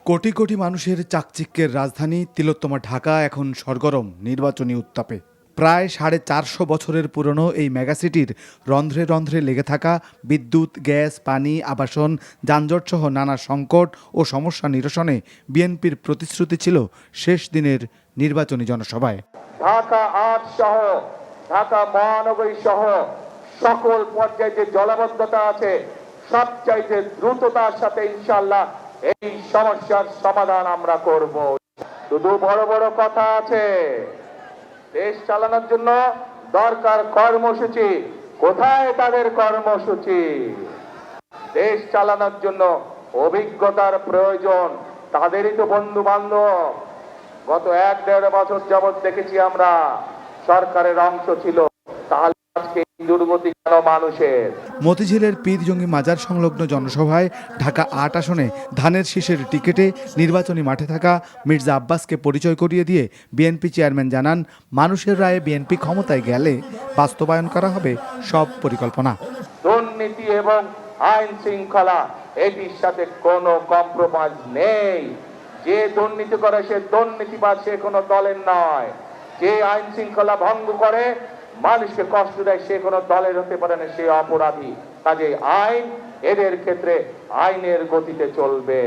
কোটি কোটি মানুষের চাকচিক্যের রাজধানী তিলোত্তমা ঢাকা এখন সরগরম নির্বাচনী উত্তাপে। প্রায় 450 বছরের পুরনো এই মেগাসিটির রন্ধ্রে রন্ধ্রে লেগে থাকা বিদ্যুৎ, গ্যাস, পানি, আবাসন, যানজটসহ নানা সংকট ও সমস্যা নিরসনে বিএনপির প্রতিশ্রুতি ছিল শেষ দিনের নির্বাচনী জনসভায়। ঢাকা ৮ সহ ঢাকা মহানগরী সহ সকল পর্যায়ে যে জলাবদ্ধতা আছে সবচাইতে দ্রুততার সাথে ইনশাআল্লাহ এই সমস্যার সমাধান আমরা করব। শুধু বড় বড় কথা আছে, দেশ চালানোর জন্য দরকার কর্মসূচি। কোথায় তাদের কর্মসূচি? দেশ চালানোর জন্য অভিজ্ঞতার প্রয়োজন, তাদেরই তো বন্ধু বান্ধব। গত ১-১.৫ বছর যাবৎ দেখেছি আমরা সরকারের অংশ ছিল, তাহলে আজকে দুর্গতি কেন মানুষের? মতিঝিলের পীরজঙ্গি মাজার সংলগ্ন জনসভায় ঢাকা ৮ আসনে ধানের শীষের টিকেটে নির্বাচনী মাঠে থাকা মির্জা আব্বাসকে পরিচয় করিয়ে দিয়ে বিএনপি চেয়ারম্যান জানান, মানুষের রায়ে বিএনপি ক্ষমতায় গেলে বাস্তবায়ন করা হবে সব পরিকল্পনা। দুর্নীতি এবং আইন শৃঙ্খলা এটির সাথে কোনো কম্প্রোমাইজ নেই। যে দুর্নীতি করে সে দুর্নীতিবাদ, সে কোনো দলের নয়। যে আইন শৃঙ্খলা ভঙ্গ করে মানুষকে কষ্ট দেয় সে কোনো দলের হতে পারে না, সে অপরাধী। কাজে আইন এদের ক্ষেত্রে আইনের গতিতে চলবে।